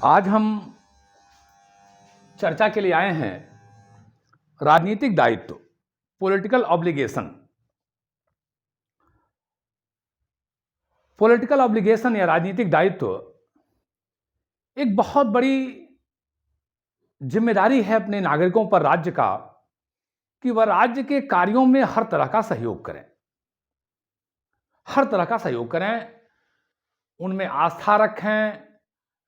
आज हम चर्चा के लिए आए हैं राजनीतिक दायित्व, पॉलिटिकल ऑब्लिगेशन। पॉलिटिकल ऑब्लिगेशन या राजनीतिक दायित्व एक बहुत बड़ी जिम्मेदारी है अपने नागरिकों पर राज्य का कि वह राज्य के कार्यों में हर तरह का सहयोग करें, हर तरह का सहयोग करें, उनमें आस्था रखें,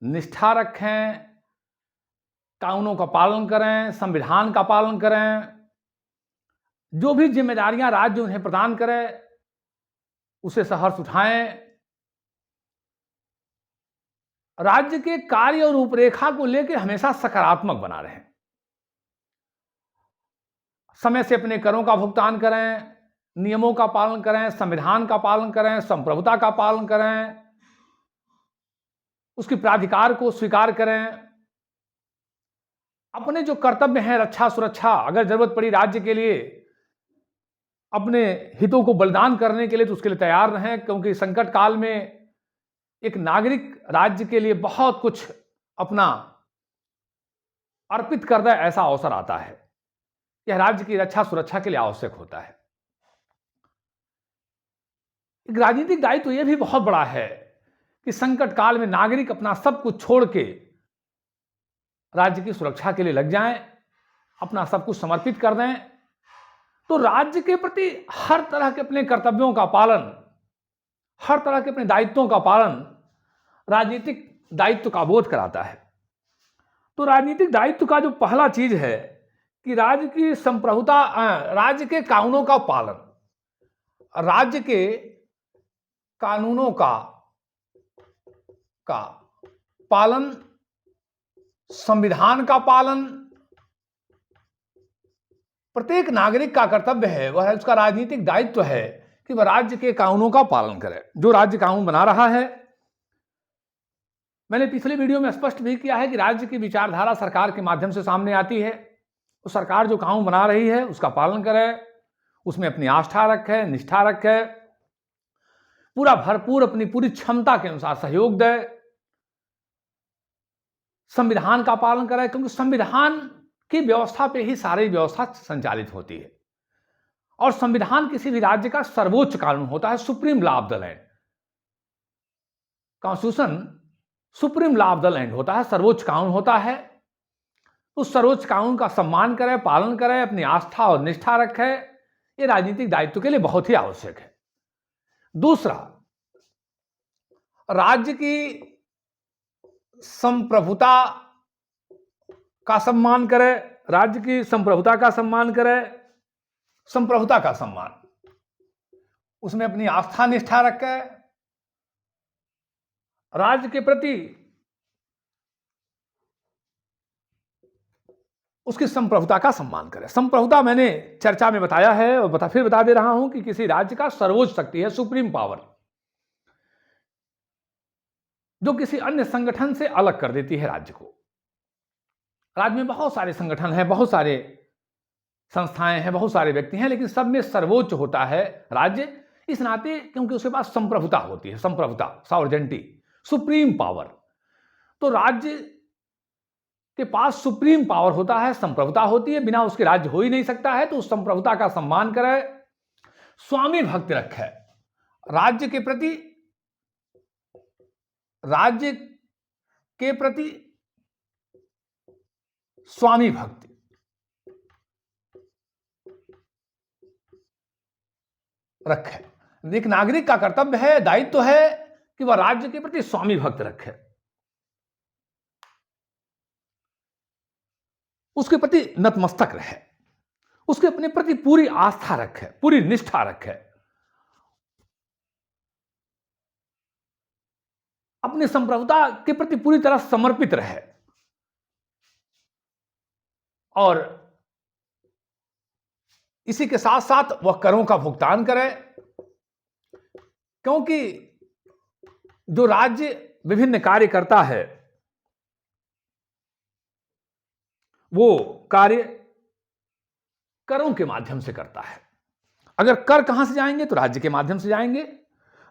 निष्ठा रखें, कानूनों का पालन करें, संविधान का पालन करें। जो भी जिम्मेदारियां राज्य उन्हें प्रदान करे उसे सहर्ष उठाएं। राज्य के कार्य और रूपरेखा को लेकर हमेशा सकारात्मक बना रहें। समय से अपने करों का भुगतान करें, नियमों का पालन करें, संविधान का पालन करें, संप्रभुता का पालन करें, उसके प्राधिकार को स्वीकार करें। अपने जो कर्तव्य हैं, रक्षा सुरक्षा, अगर जरूरत पड़ी राज्य के लिए अपने हितों को बलिदान करने के लिए तो उसके लिए तैयार रहें, क्योंकि संकट काल में एक नागरिक राज्य के लिए बहुत कुछ अपना अर्पित कर दे, ऐसा अवसर आता है। यह राज्य की रक्षा सुरक्षा के लिए आवश्यक होता है। एक राजनीतिक दायित्व यह भी बहुत बड़ा है कि संकट काल में नागरिक अपना सब कुछ छोड़ के राज्य की सुरक्षा के लिए लग जाएं, अपना सब कुछ समर्पित कर दें, तो राज्य के प्रति हर तरह के अपने कर्तव्यों का पालन, हर तरह के अपने दायित्वों का पालन राजनीतिक दायित्व का बोध कराता है। तो राजनीतिक दायित्व का जो पहला चीज है कि राज्य की संप्रभुता, राज्य के कानूनों का पालन, राज्य के कानूनों का पालन, संविधान का पालन प्रत्येक नागरिक का कर्तव्य है। वह उसका राजनीतिक दायित्व है कि वह राज्य के कानूनों का पालन करे। जो राज्य कानून बना रहा है, मैंने पिछले वीडियो में स्पष्ट भी किया है कि राज्य की विचारधारा सरकार के माध्यम से सामने आती है। तो सरकार जो कानून बना रही है उसका पालन करे, उसमें अपनी आस्था रखे, निष्ठा रखे, पूरा भरपूर अपनी पूरी क्षमता के अनुसार सहयोग दे, संविधान का पालन करे, क्योंकि संविधान की व्यवस्था पे ही सारी व्यवस्था संचालित होती है। और संविधान किसी भी राज्य का सर्वोच्च कानून होता है, supreme law of the land. Constitution supreme law of the land होता है, सर्वोच्च कानून होता है। उस सर्वोच्च कानून का सम्मान करे, पालन करे, अपनी आस्था और निष्ठा रखे, ये राजनीतिक दायित्व के लिए बहुत ही आवश्यक है। दूसरा, राज्य की संप्रभुता का सम्मान करे, राज्य की संप्रभुता का सम्मान करे, संप्रभुता का सम्मान, उसमें अपनी आस्था निष्ठा रखे, राज्य के प्रति उसकी संप्रभुता का सम्मान करे। संप्रभुता मैंने चर्चा में बताया है और फिर बता दे रहा हूं कि किसी राज्य का सर्वोच्च शक्ति है, सुप्रीम पावर, जो किसी अन्य संगठन से अलग कर देती है राज्य को। राज्य में बहुत सारे संगठन हैं, बहुत सारे संस्थाएं हैं, बहुत सारे व्यक्ति हैं, लेकिन सब में सर्वोच्च होता है राज्य, इस नाते क्योंकि उसके पास संप्रभुता होती है, संप्रभुता, सॉवरेंटी, सुप्रीम पावर। तो राज्य के पास सुप्रीम पावर होता है, संप्रभुता होती है, बिना उसके राज्य हो ही नहीं सकता है। तो उस संप्रभुता का सम्मान करे, स्वामी भक्ति रखे, राज्य के प्रति स्वामी भक्ति रखे। एक नागरिक का कर्तव्य है, दायित्व है कि वह राज्य के प्रति स्वामी भक्त रखे, उसके प्रति नतमस्तक रहे, उसके अपने प्रति पूरी आस्था रखे, पूरी निष्ठा रखे, अपनी संप्रभुता के प्रति पूरी तरह समर्पित रहे, और इसी के साथ साथ वह करों का भुगतान करे, क्योंकि जो राज्य विभिन्न कार्य करता है वो कार्य करों के माध्यम से करता है। अगर कर कहां से जाएंगे तो राज्य के माध्यम से जाएंगे।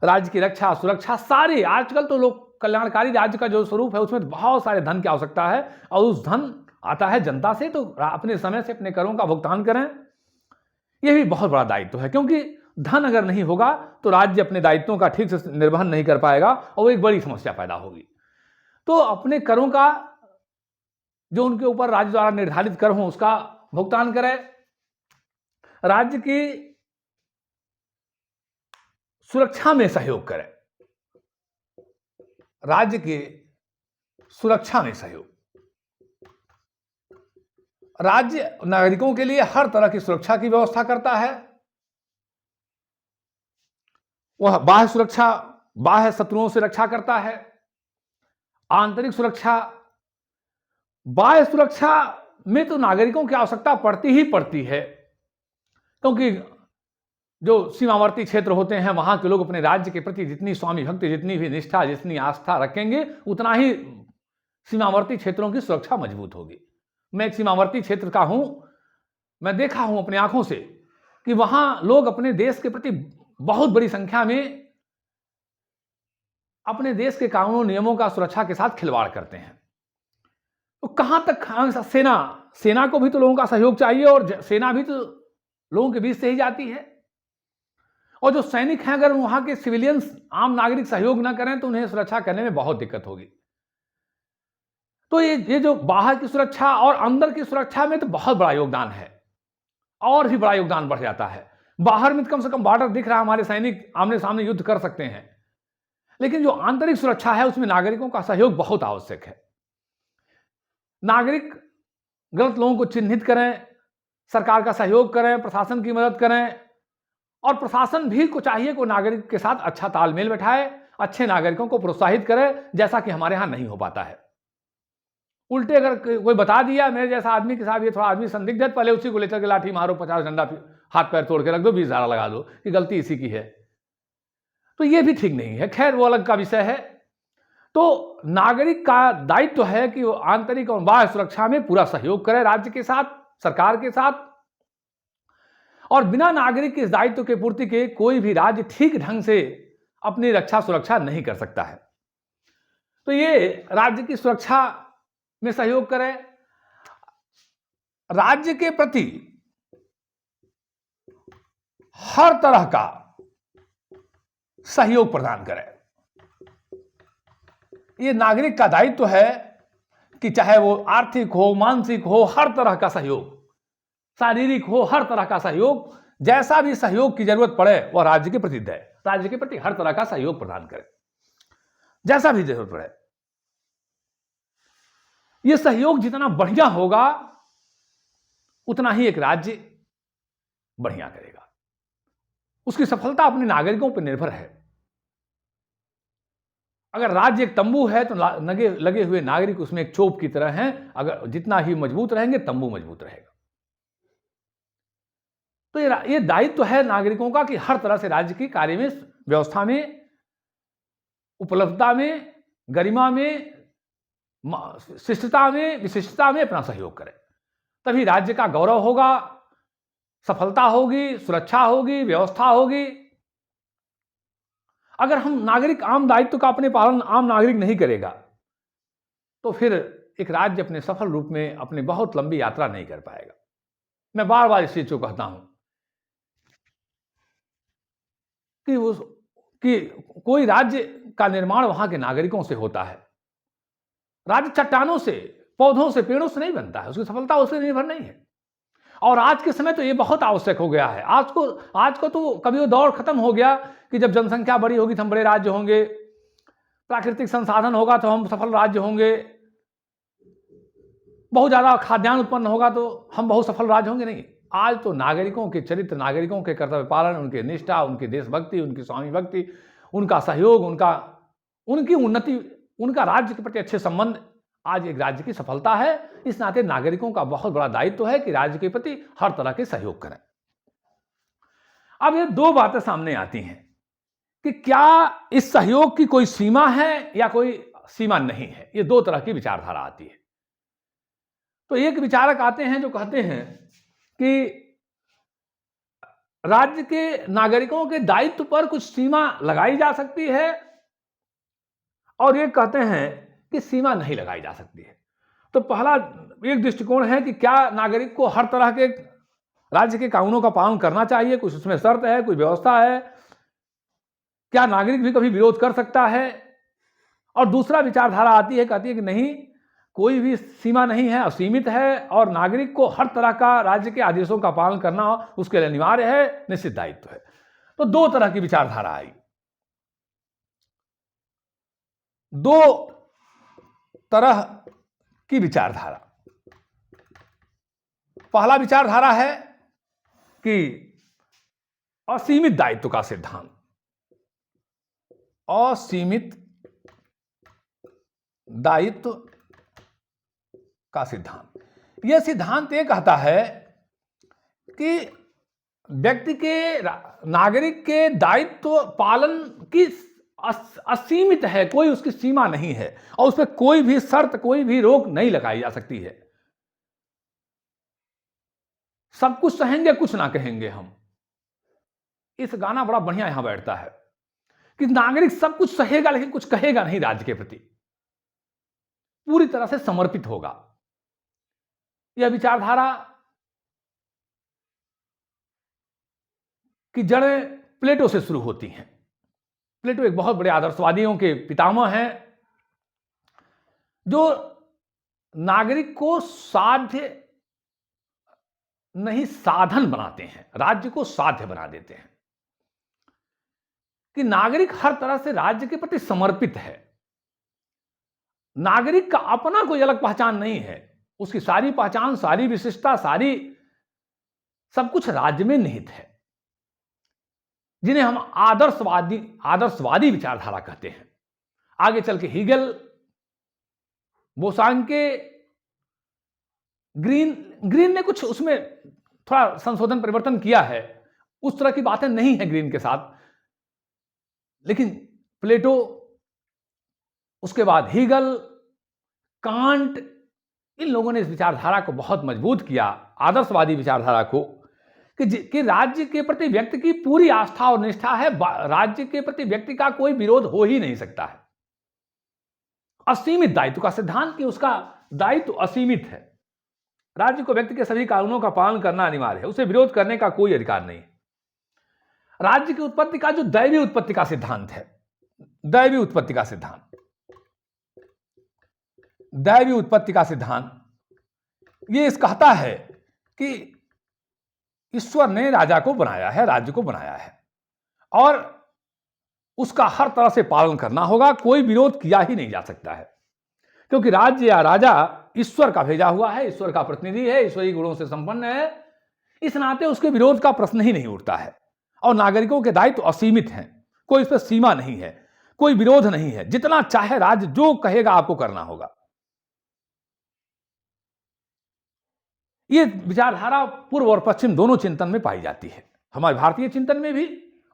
राज्य की रक्षा सुरक्षा सारी, आजकल तो लोग कल्याणकारी राज्य का जो स्वरूप है उसमें बहुत सारे धन की आवश्यकता है, और उस धन आता है जनता से, तो अपने समय से अपने करों का भुगतान करें। यह भी बहुत बड़ा दायित्व है, क्योंकि धन अगर नहीं होगा तो राज्य अपने दायित्वों का ठीक से निर्वहन नहीं कर पाएगा और एक बड़ी समस्या पैदा होगी। तो अपने करों का, जो उनके ऊपर राज्य द्वारा निर्धारित कर हो, उसका भुगतान करें। राज्य की सुरक्षा में सहयोग करें। राज्य की सुरक्षा में सहयोग। राज्य नागरिकों के लिए हर तरह की सुरक्षा की व्यवस्था करता है। वह बाह्य सुरक्षा, बाह्य शत्रुओं से रक्षा करता है। आंतरिक सुरक्षा, बाह्य सुरक्षा में तो नागरिकों की आवश्यकता पड़ती ही पड़ती है, क्योंकि जो सीमावर्ती क्षेत्र होते हैं वहां के लोग अपने राज्य के प्रति जितनी स्वामी भक्ति, जितनी भी निष्ठा, जितनी आस्था रखेंगे, उतना ही सीमावर्ती क्षेत्रों की सुरक्षा मजबूत होगी। मैं एक सीमावर्ती क्षेत्र का हूं, मैं देखा हूं अपनी आंखों से कि वहां लोग अपने देश के प्रति बहुत बड़ी संख्या में अपने देश के कानूनों नियमों का सुरक्षा के साथ खिलवाड़ करते हैं। तो कहां तक सेना को भी तो लोगों का सहयोग चाहिए, और सेना भी तो लोगों के बीच से ही जाती है। और जो सैनिक हैं, अगर वहां के सिविलियंस, आम नागरिक सहयोग ना करें तो उन्हें सुरक्षा करने में बहुत दिक्कत होगी। तो ये जो बाहर की सुरक्षा और अंदर की सुरक्षा में तो बहुत बड़ा योगदान है, और भी बड़ा योगदान बढ़ जाता है। बाहर में कम से कम बॉर्डर दिख रहा है, हमारे सैनिक आमने सामने युद्ध कर सकते हैं, लेकिन जो आंतरिक सुरक्षा है उसमें नागरिकों का सहयोग बहुत आवश्यक है। नागरिक गलत लोगों को चिन्हित करें, सरकार का सहयोग करें, प्रशासन की मदद करें, और प्रशासन भी को चाहिए कि नागरिक के साथ अच्छा तालमेल बैठाए, अच्छे नागरिकों को प्रोत्साहित करे, जैसा कि हमारे यहां नहीं हो पाता है। उल्टे अगर कोई बता दिया मेरे जैसा आदमी के साथ, ये थोड़ा आदमी संदिग्ध है, पहले उसी को लेकर के लाठी मारो, 50 डंडा हाथ पैर तोड़ के रख दो, 20 धारा लगा दो कि गलती इसी की है। तो ये भी ठीक नहीं है। खैर, वो अलग का विषय है। तो नागरिक का दायित्व है कि वो आंतरिक और बाह्य सुरक्षा में पूरा सहयोग करे राज्य के साथ, सरकार के साथ, और बिना नागरिक के इस दायित्व के पूर्ति के कोई भी राज्य ठीक ढंग से अपनी रक्षा सुरक्षा नहीं कर सकता है। तो ये राज्य की सुरक्षा में सहयोग करें, राज्य के प्रति हर तरह का सहयोग प्रदान करें। ये नागरिक का दायित्व है कि चाहे वो आर्थिक हो, मानसिक हो, हर तरह का सहयोग, शारीरिक हो, हर तरह का सहयोग, जैसा भी सहयोग की जरूरत पड़े वह राज्य के प्रति दे। राज्य के प्रति हर तरह का सहयोग प्रदान करें, जैसा भी जरूरत पड़े। यह सहयोग जितना बढ़िया होगा उतना ही एक राज्य बढ़िया करेगा। उसकी सफलता अपने नागरिकों पर निर्भर है। अगर राज्य एक तंबू है तो लगे हुए नागरिक उसमें एक चोप की तरह हैं। अगर जितना ही मजबूत रहेंगे तंबू मजबूत रहेगा। तो ये दायित्व है नागरिकों का कि हर तरह से राज्य की कार्य में, व्यवस्था में, उपलब्धता में, गरिमा में, शिष्टता में, विशिष्टता में अपना सहयोग करें। तभी राज्य का गौरव होगा, सफलता होगी, सुरक्षा होगी, व्यवस्था होगी। अगर हम नागरिक आम दायित्व का अपने पालन आम नागरिक नहीं करेगा तो फिर एक राज्य अपने सफल रूप में अपनी बहुत लंबी यात्रा नहीं कर पाएगा। मैं बार बार इस चीज को कहता हूं कि कोई राज्य का निर्माण वहां के नागरिकों से होता है। राज्य चट्टानों से, पौधों से, पेड़ों से नहीं बनता है। उसकी सफलता उससे निर्भर नहीं है। और आज के समय तो ये बहुत आवश्यक हो गया है। आज को तो कभी वो दौर खत्म हो गया कि जब जनसंख्या बड़ी होगी तो हम बड़े राज्य होंगे, प्राकृतिक संसाधन होगा तो हम सफल राज्य होंगे, बहुत ज्यादा खाद्यान्न उत्पन्न होगा तो हम बहुत सफल राज्य होंगे। नहीं, आज तो नागरिकों के चरित्र, नागरिकों के कर्तव्य पालन, उनके निष्ठा, उनकी देशभक्ति, उनकी स्वामी भक्ति, उनका सहयोग, उनकी उन्नति, उनका राज्य के प्रति अच्छे संबंध आज एक राज्य की सफलता है। इस नाते नागरिकों का बहुत बड़ा दायित्व है कि राज्य के प्रति हर तरह के सहयोग करें। अब ये दो बातें सामने आती हैं कि क्या इस सहयोग की कोई सीमा है या कोई सीमा नहीं है। ये दो तरह की विचारधारा आती है। तो एक विचारक आते हैं जो कहते हैं कि राज्य के नागरिकों के दायित्व पर कुछ सीमा लगाई जा सकती है और ये कहते हैं कि सीमा नहीं लगाई जा सकती है। तो पहला एक दृष्टिकोण है कि क्या नागरिक को हर तरह के राज्य के कानूनों का पालन करना चाहिए, कुछ उसमें शर्त है, कोई व्यवस्था है, क्या नागरिक भी कभी विरोध कर सकता है? और दूसरा विचारधारा आती है, कहती है कि नहीं, कोई भी सीमा नहीं है, असीमित है और नागरिक को हर तरह का राज्य के आदेशों का पालन करना उसके लिए अनिवार्य है, निश्चित दायित्व है। तो दो तरह की विचारधारा आई, दो तरह की विचारधारा। पहला विचारधारा है कि असीमित दायित्व का सिद्धांत, असीमित दायित्व का सिद्धांत। यह सिद्धांत ये कहता है कि व्यक्ति के, नागरिक के दायित्व पालन की असीमित है, कोई उसकी सीमा नहीं है और उस पर कोई भी शर्त, कोई भी रोक नहीं लगाई जा सकती है। सब कुछ सहेंगे, कुछ ना कहेंगे हम। इस गाना बड़ा बढ़िया यहां बैठता है कि नागरिक सब कुछ सहेगा लेकिन कुछ कहेगा नहीं, राज्य के प्रति पूरी तरह से समर्पित होगा। यह विचारधारा की जड़ें प्लेटो से शुरू होती हैं। प्लेटो एक बहुत बड़े आदर्शवादियों के पितामह हैं, जो नागरिक को साध्य नहीं साधन बनाते हैं, राज्य को साध्य बना देते हैं कि नागरिक हर तरह से राज्य के प्रति समर्पित है। नागरिक का अपना कोई अलग पहचान नहीं है, उसकी सारी पहचान, सारी विशिष्टता, सारी सब कुछ राज्य में निहित है, जिन्हें हम आदर्शवादी विचारधारा कहते हैं। आगे चल के हीगल, बोसांके, ग्रीन ने कुछ उसमें थोड़ा संशोधन परिवर्तन किया है, उस तरह की बातें नहीं है ग्रीन के साथ, लेकिन प्लेटो, उसके बाद हीगल, कांट, इन लोगों ने इस विचारधारा को बहुत मजबूत किया, आदर्शवादी विचारधारा को, कि राज्य के प्रति व्यक्ति की पूरी आस्था और निष्ठा है, राज्य के प्रति व्यक्ति का कोई विरोध हो ही नहीं सकता है। असीमित दायित्व का सिद्धांत, कि उसका दायित्व असीमित है, राज्य को व्यक्ति के सभी कानूनों का पालन करना अनिवार्य है, उसे विरोध करने का कोई अधिकार नहीं। राज्य की उत्पत्ति का जो दैवीय उत्पत्ति का सिद्धांत है, दैवीय उत्पत्ति का सिद्धांत, दैवीय उत्पत्ति का सिद्धांत ये इस कहता है कि ईश्वर ने राजा को बनाया है, राज्य को बनाया है और उसका हर तरह से पालन करना होगा, कोई विरोध किया ही नहीं जा सकता है, क्योंकि राज्य या राजा ईश्वर का भेजा हुआ है, ईश्वर का प्रतिनिधि है, ईश्वरीय गुणों से संपन्न है, इस नाते उसके विरोध का प्रश्न ही नहीं उठता है। और नागरिकों के दायित्व असीमित हैं, कोई इस पर सीमा नहीं है, कोई विरोध नहीं है, जितना चाहे राज्य जो कहेगा आपको करना होगा। यह विचारधारा पूर्व और पश्चिम दोनों चिंतन में पाई जाती है, हमारे भारतीय चिंतन में भी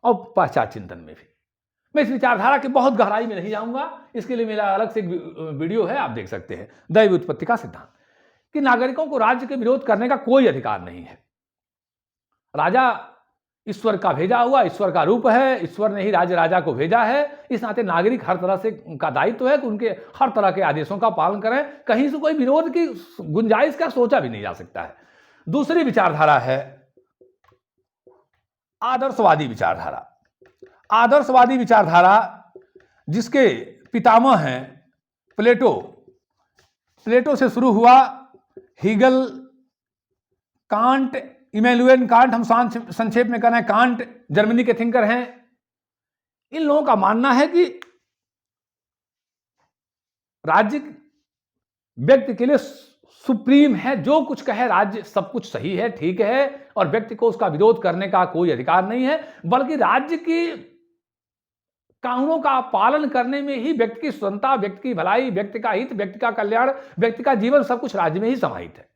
और पाश्चात्य चिंतन में भी। मैं इस विचारधारा के बहुत गहराई में नहीं जाऊंगा, इसके लिए मेरा अलग से एक वीडियो है, आप देख सकते हैं, दैवीय उत्पत्ति का सिद्धांत, कि नागरिकों को राज्य के विरोध करने का कोई अधिकार नहीं है। राजा ईश्वर का भेजा हुआ, ईश्वर का रूप है, ईश्वर ने ही राजा को भेजा है, इस नाते नागरिक हर तरह से उनका दायित्व है कि उनके हर तरह के आदेशों का पालन करें, कहीं से कोई विरोध की गुंजाइश का सोचा भी नहीं जा सकता है। दूसरी विचारधारा है आदर्शवादी विचारधारा। आदर्शवादी विचारधारा जिसके पितामह हैं प्लेटो, प्लेटो से शुरू हुआ, हीगल, कांट, इमैनुएल कांट, हम संक्षेप में कह रहे हैं कांट, जर्मनी के थिंकर हैं। इन लोगों का मानना है कि राज्य व्यक्ति के लिए सुप्रीम है, जो कुछ कहे राज्य सब कुछ सही है, ठीक है, और व्यक्ति को उसका विरोध करने का कोई अधिकार नहीं है, बल्कि राज्य की कानूनों का पालन करने में ही व्यक्ति की स्वतंत्रता, व्यक्ति की भलाई, व्यक्ति का हित, व्यक्ति का कल्याण, व्यक्ति का जीवन सब कुछ राज्य में ही समाहित है।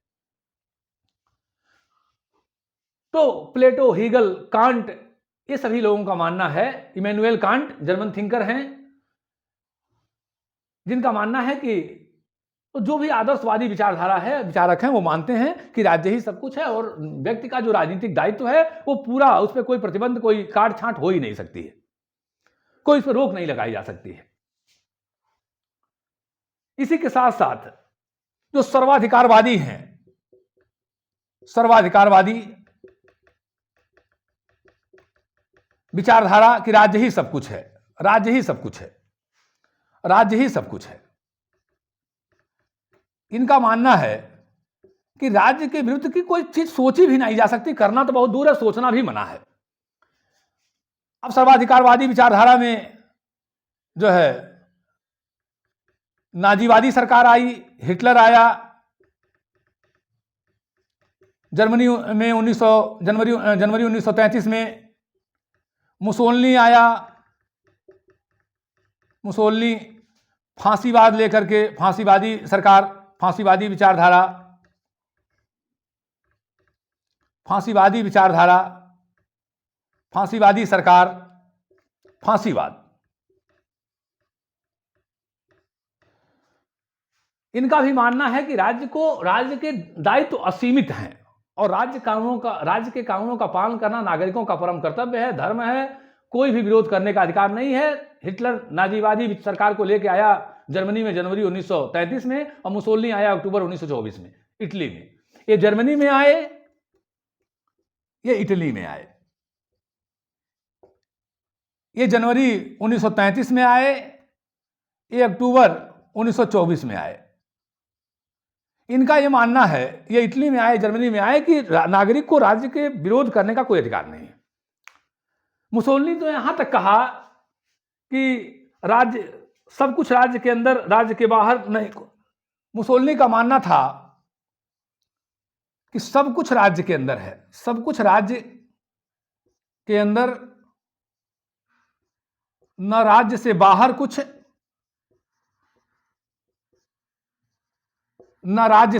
तो प्लेटो, हीगल, कांट, ये सभी लोगों का मानना है, इमैनुएल कांट जर्मन थिंकर हैं, जिनका मानना है कि जो भी आदर्शवादी विचारधारा है, विचारक हैं, वो मानते हैं कि राज्य ही सब कुछ है और व्यक्ति का जो राजनीतिक दायित्व है वो पूरा, उस पर कोई प्रतिबंध, कोई काट छांट हो ही नहीं सकती है, कोई इस पर रोक नहीं लगाई जा सकती है। इसी के साथ साथ जो सर्वाधिकारवादी हैं, सर्वाधिकारवादी विचारधारा कि राज्य ही सब कुछ है, राज्य ही सब कुछ है, राज्य ही सब कुछ है, इनका मानना है कि राज्य के विरुद्ध की कोई चीज सोची भी नहीं जा सकती, करना तो बहुत दूर है, सोचना भी मना है। अब सर्वाधिकारवादी विचारधारा में जो है नाजीवादी सरकार आई, हिटलर आया, जनवरी 1933 में मुसोलिनी आया, मुसोलिनी फांसीवाद लेकर के, फांसीवादी सरकार, फांसीवादी विचारधारा, फांसीवादी विचारधारा, फांसीवादी सरकार, फांसीवाद, इनका भी मानना है कि राज्य के दायित्व असीमित हैं और राज्य के कानूनों का पालन करना नागरिकों का परम कर्तव्य है, धर्म है, कोई भी विरोध करने का अधिकार नहीं है। हिटलर नाजीवादी सरकार को लेकर आया जर्मनी में जनवरी 1933 में और मुसोलिनी आया अक्टूबर 1924 में इटली में। ये जर्मनी में आए, ये इटली में आए, ये जनवरी 1933 में आए, ये अक्टूबर 1924 में आए। इनका यह मानना है, ये इटली में आए, जर्मनी में आए, कि नागरिक को राज्य के विरोध करने का कोई अधिकार नहीं है। मुसोलिनी तो यहां तक कहा कि राज्य सब कुछ राज्य के अंदर, राज्य के बाहर नहीं। मुसोलिनी का मानना था कि सब कुछ राज्य के अंदर है, सब कुछ राज्य के अंदर, न राज्य से बाहर कुछ, न राज्य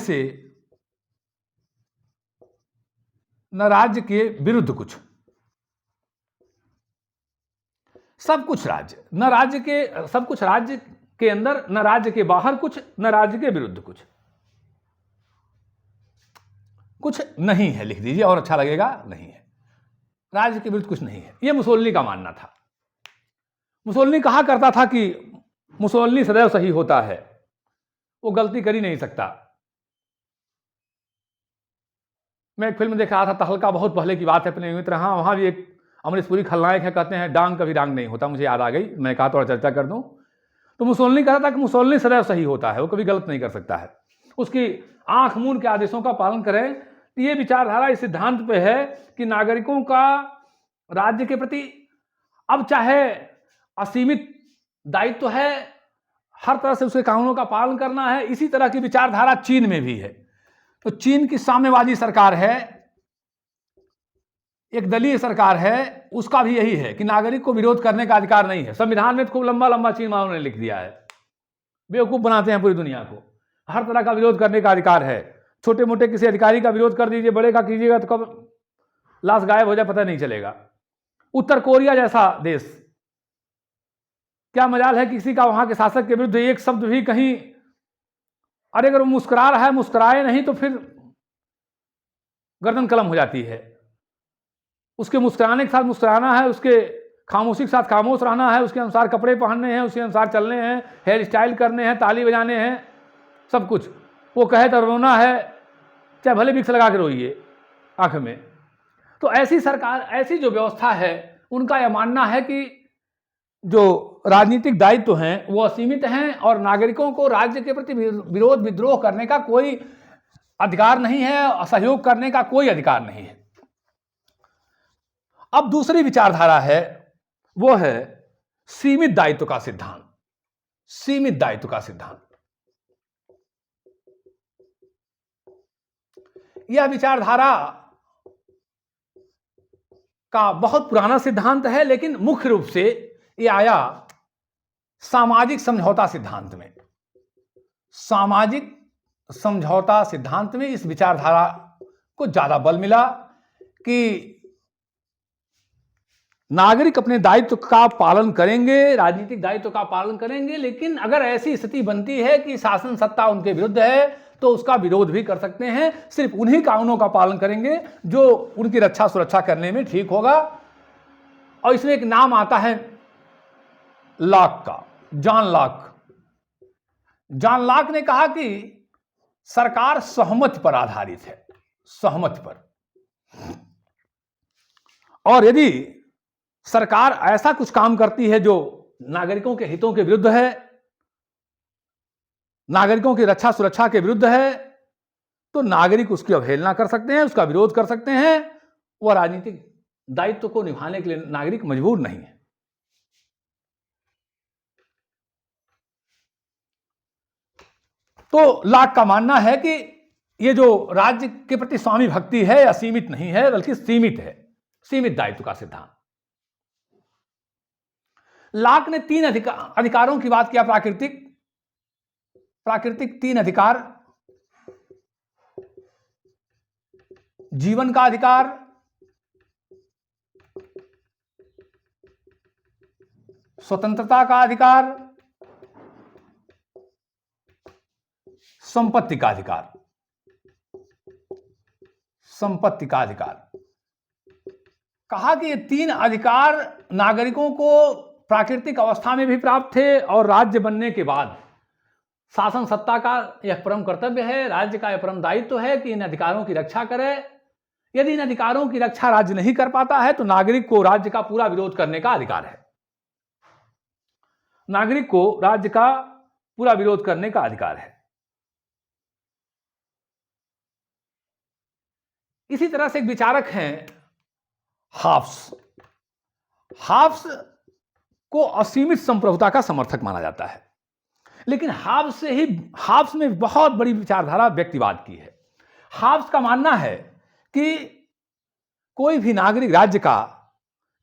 के विरुद्ध कुछ, सब कुछ राज्य, न राज्य के, सब कुछ राज्य के अंदर, न राज्य के बाहर कुछ, न राज्य के विरुद्ध कुछ, कुछ नहीं है, लिख दीजिए और अच्छा लगेगा, नहीं है, राज्य के विरुद्ध कुछ नहीं है। यह मुसोलिनी का मानना था। मुसोलिनी कहा करता था कि मुसोलिनी सदैव सही होता है, वो गलती कर ही नहीं सकता। मैं एक फिल्म देख रहा था, तहलका, बहुत पहले की बात है, अपने मित्र, हाँ, वहां भी एक अमरीश पुरी खलनायक है, कहते हैं डांग कभी डांग नहीं होता, मुझे याद आ गई, मैं कहा थोड़ा चर्चा कर दूं। तो मुसोलिनी कहा था कि मुसोलिनी सदैव सही होता है, वो कभी गलत नहीं कर सकता है, उसकी आंख मूंद के आदेशों का पालन करें। ये विचारधारा इस सिद्धांत पे है कि नागरिकों का राज्य के प्रति अब चाहे असीमित दायित्व है, हर तरह से उसके कानूनों का पालन करना है। इसी तरह की विचारधारा चीन में भी है। तो चीन की साम्यवादी सरकार है, एक दलीय सरकार है, उसका भी यही है कि नागरिक को विरोध करने का अधिकार नहीं है। संविधान में खूब लंबा लंबा चीन वालों ने लिख दिया है, बेवकूफ बनाते हैं पूरी दुनिया को। हर तरह का विरोध करने का अधिकार है, छोटे मोटे किसी अधिकारी का विरोध कर दीजिए, बड़े का कीजिएगा तो कब लाश गायब हो जाए पता नहीं चलेगा। उत्तर कोरिया जैसा देश, क्या मजाल है किसी का वहां के शासक के विरुद्ध एक शब्द भी कहीं, अरे अगर वो मुस्कुरा रहा है, मुस्कुराए नहीं तो फिर गर्दन कलम हो जाती है। उसके मुस्कुराने के साथ मुस्कुराना है, उसके खामोशी के साथ खामोश रहना है, उसके अनुसार कपड़े पहनने हैं, उसके अनुसार चलने हैं, हेयर स्टाइल करने हैं, ताली बजाने हैं, सब कुछ। वो कहे तो रोना है, चाहे भले विक्स लगा के रोइए आंख में। तो ऐसी सरकार, ऐसी जो व्यवस्था है, उनका यह मानना है कि जो राजनीतिक दायित्व हैं वो असीमित हैं और नागरिकों को राज्य के प्रति विरोध विद्रोह करने का कोई अधिकार नहीं है, सहयोग करने का कोई अधिकार नहीं है। अब दूसरी विचारधारा है, वो है सीमित दायित्व का सिद्धांत। सीमित दायित्व का सिद्धांत, यह विचारधारा का बहुत पुराना सिद्धांत है, लेकिन मुख्य रूप से यह आया सामाजिक समझौता सिद्धांत में। सामाजिक समझौता सिद्धांत में इस विचारधारा को ज्यादा बल मिला कि नागरिक अपने दायित्व का पालन करेंगे, राजनीतिक दायित्व का पालन करेंगे, लेकिन अगर ऐसी स्थिति बनती है कि शासन सत्ता उनके विरुद्ध है तो उसका विरोध भी कर सकते हैं। सिर्फ उन्हीं कानूनों का पालन करेंगे जो उनकी रक्षा सुरक्षा करने में ठीक होगा। और इसमें एक नाम आता है लॉक का, जॉन लॉक। जॉन लॉक ने कहा कि सरकार सहमति पर आधारित है, सहमति पर। और यदि सरकार ऐसा कुछ काम करती है जो नागरिकों के हितों के विरुद्ध है, नागरिकों की रक्षा सुरक्षा के विरुद्ध है, तो नागरिक उसकी अवहेलना कर सकते हैं, उसका विरोध कर सकते हैं। वह राजनीतिक दायित्व को निभाने के लिए नागरिक मजबूर नहीं है। तो लॉक का मानना है कि यह जो राज्य के प्रति स्वामी भक्ति है, असीमित नहीं है बल्कि सीमित है, सीमित दायित्व का सिद्धांत। लॉक ने 3 अधिकारों की बात किया। प्राकृतिक 3 अधिकार: जीवन का अधिकार, स्वतंत्रता का अधिकार, संपत्ति का अधिकार। संपत्ति का अधिकार कहा कि ये 3 अधिकार नागरिकों को प्राकृतिक अवस्था में भी प्राप्त थे और राज्य बनने के बाद शासन सत्ता का यह परम कर्तव्य है, राज्य का यह परम दायित्व है कि इन अधिकारों की रक्षा करे। यदि इन अधिकारों की रक्षा राज्य नहीं कर पाता है तो नागरिक को राज्य का पूरा विरोध करने का अधिकार है। नागरिक को राज्य का पूरा विरोध करने का अधिकार है। इसी तरह से एक विचारक हैं हाब्स। हाब्स को असीमित संप्रभुता का समर्थक माना जाता है, लेकिन हाब्स में बहुत बड़ी विचारधारा व्यक्तिवाद की है। हाब्स का मानना है कि कोई भी नागरिक राज्य का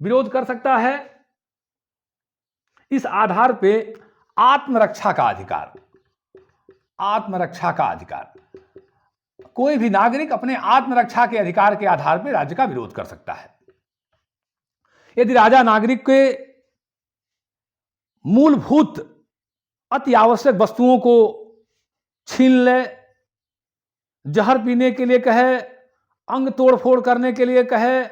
विरोध कर सकता है इस आधार पे आत्मरक्षा का अधिकार। आत्मरक्षा का अधिकार, कोई भी नागरिक अपने आत्मरक्षा के अधिकार के आधार पर राज्य का विरोध कर सकता है। यदि राजा नागरिक के मूलभूत अति आवश्यक वस्तुओं को छीन ले, जहर पीने के लिए कहे, अंग तोड़फोड़ करने के लिए कहे,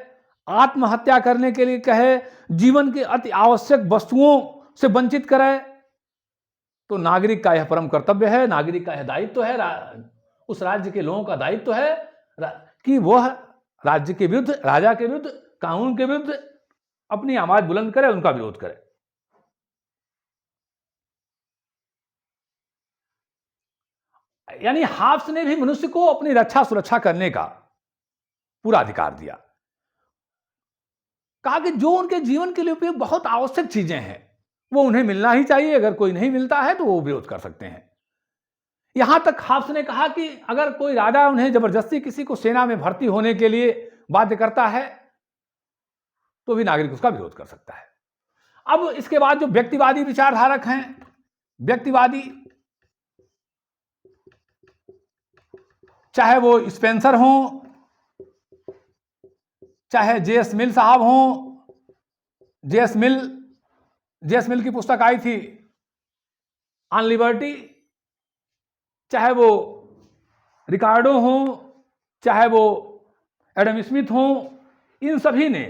आत्महत्या करने के लिए कहे, जीवन के अति आवश्यक वस्तुओं से वंचित करे, तो नागरिक का यह परम कर्तव्य है, नागरिक का यह दायित्व है, उस राज्य के लोगों का दायित्व है कि वह राज्य के विरुद्ध, राजा के विरुद्ध, कानून के विरुद्ध अपनी आवाज बुलंद करे, उनका विरोध करे। यानी हाब्स ने भी मनुष्य को अपनी रक्षा सुरक्षा करने का पूरा अधिकार दिया। कहा कि जो उनके जीवन के लिए उपयोग बहुत आवश्यक चीजें हैं वो उन्हें मिलना ही चाहिए, अगर कोई नहीं मिलता है तो वो विरोध कर सकते हैं। यहां तक हाब्स ने कहा कि अगर कोई राजा उन्हें जबरदस्ती किसी को सेना में भर्ती होने के लिए बाध्य करता है तो भी नागरिक उसका विरोध कर सकता है। अब इसके बाद जो व्यक्तिवादी विचारधारक हैं, व्यक्तिवादी, चाहे वो स्पेंसर हों, चाहे जेएस मिल साहब हों, जेएस मिल की पुस्तक आई थी ऑन लिबर्टी, चाहे वो रिकार्डो हों, चाहे वो एडम स्मिथ हों, इन सभी ने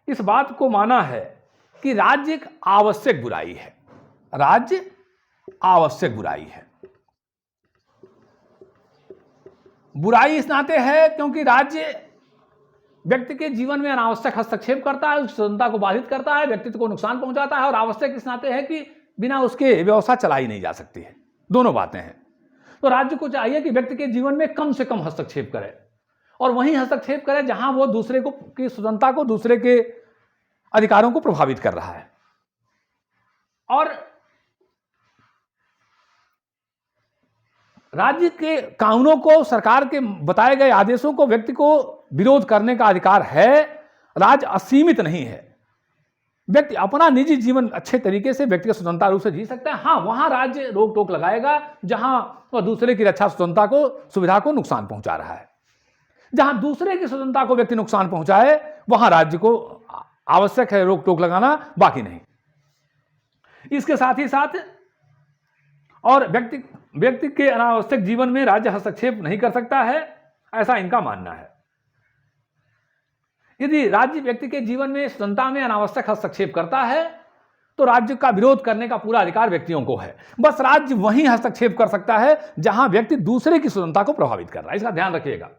इस बात को माना है कि राज्य एक आवश्यक बुराई है। राज्य आवश्यक बुराई है। बुराई इस नाते है क्योंकि राज्य व्यक्ति के जीवन में अनावश्यक हस्तक्षेप करता है, उसकी स्वतंत्रता को बाधित करता है, व्यक्तित्व को नुकसान पहुंचाता है, और आवश्यक इस नाते है कि बिना उसके व्यवस्था चलाई नहीं जा सकती है। दोनों बातें हैं। तो राज्य को चाहिए कि व्यक्ति के जीवन में कम से कम हस्तक्षेप करे, और वहीं हस्तक्षेप करे जहां वो दूसरे को की स्वतंत्रता को, दूसरे के अधिकारों को प्रभावित कर रहा है। और राज्य के कानूनों को, सरकार के बताए गए आदेशों को व्यक्ति को विरोध करने का अधिकार है। राज्य असीमित नहीं है। व्यक्ति अपना निजी जीवन अच्छे तरीके से व्यक्तिगत स्वतंत्रता रूप से जी सकता है। हाँ, वहां राज्य रोक टोक लगाएगा जहां वह दूसरे की रक्षा स्वतंत्रता को, सुविधा को नुकसान पहुंचा रहा है। जहां दूसरे की स्वतंत्रता को व्यक्ति नुकसान पहुंचाए वहां राज्य को आवश्यक है रोक टोक लगाना, बाकी नहीं। इसके साथ ही साथ और व्यक्ति के अनावश्यक जीवन में राज्य हस्तक्षेप नहीं कर सकता है, ऐसा इनका मानना है। यदि राज्य व्यक्ति के जीवन में स्वतंत्रता में अनावश्यक हस्तक्षेप करता है तो राज्य का विरोध करने का पूरा अधिकार व्यक्तियों को है। बस राज्य वहीं हस्तक्षेप कर सकता है जहां व्यक्ति दूसरे की स्वतंत्रता को प्रभावित कर रहा है, इसका ध्यान रखिएगा।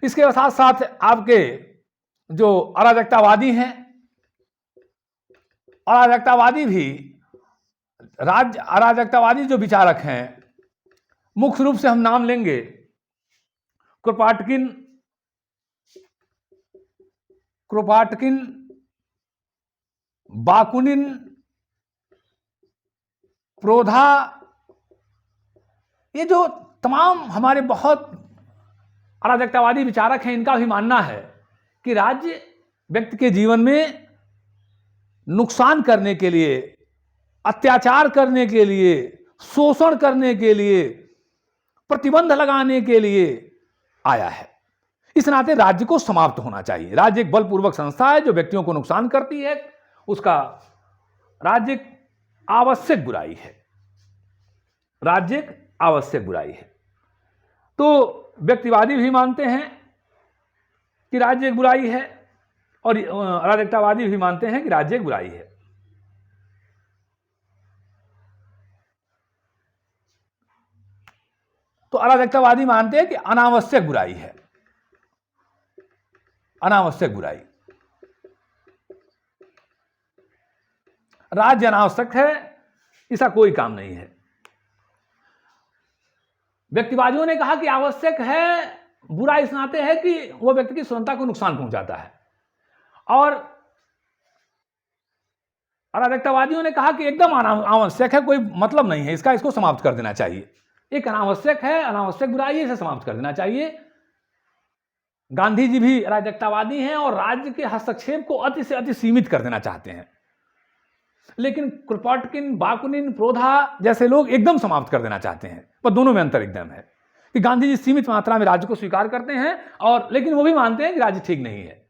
इसके साथ साथ आपके जो अराजकतावादी हैं, अराजकतावादी भी अराजकतावादी जो विचारक हैं, मुख्य रूप से हम नाम लेंगे क्रोपाटकिन, बाकुनिन, प्रोधा, ये जो तमाम हमारे बहुत अराजकतावादी विचारक हैं, इनका भी मानना है कि राज्य व्यक्ति के जीवन में नुकसान करने के लिए, अत्याचार करने के लिए, शोषण करने के लिए, प्रतिबंध लगाने के लिए आया है। इस नाते राज्य को समाप्त होना चाहिए। राज्य एक बलपूर्वक संस्था है जो व्यक्तियों को नुकसान करती है, उसका राज्य एक आवश्यक बुराई है, राज्य एक आवश्यक बुराई है। तो व्यक्तिवादी भी मानते हैं कि राज्य एक बुराई है और अराजकतावादी भी मानते हैं कि राज्य एक बुराई है। तो अराजकतावादी मानते हैं कि अनावश्यक बुराई है, अनावश्यक बुराई, राज्य अनावश्यक है, इसका कोई काम नहीं है। व्यक्तिवादियों ने कहा कि आवश्यक है, बुरा इस नाते है कि वह व्यक्ति की स्वतंत्रता को नुकसान पहुंचाता है, और अराजकतावादियों ने कहा कि एकदम अनावश्यक है, कोई मतलब नहीं है इसका, इसको समाप्त कर देना चाहिए। एक अनावश्यक है, अनावश्यक बुराई है, इसे समाप्त कर देना चाहिए। गांधी जी भी अराजकतावादी हैं और राज्य के हस्तक्षेप को अति से अति सीमित कर देना चाहते हैं, लेकिन क्रोपाटकिन, बाकुनिन, प्रोधा जैसे लोग एकदम समाप्त कर देना चाहते हैं। पर दोनों में अंतर एकदम है कि गांधी जी सीमित मात्रा में राज्य को स्वीकार करते हैं, और लेकिन वो भी मानते हैं कि राज्य ठीक नहीं है।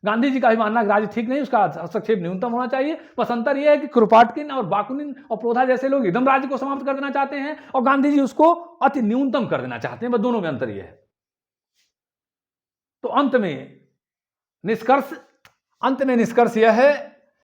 गांधी जी का भी मानना कि राज्य ठीक नहीं, उसका हस्तक्षेप न्यूनतम होना चाहिए। बस अंतर यह है कि क्रोपाटकिन और बाकुनिन और प्रोधा जैसे लोग एकदम राज्य को समाप्त कर देना चाहते हैं, और गांधी जी उसको अति न्यूनतम कर देना चाहते हैं। बस दोनों में अंतर यह है। तो अंत में निष्कर्ष यह है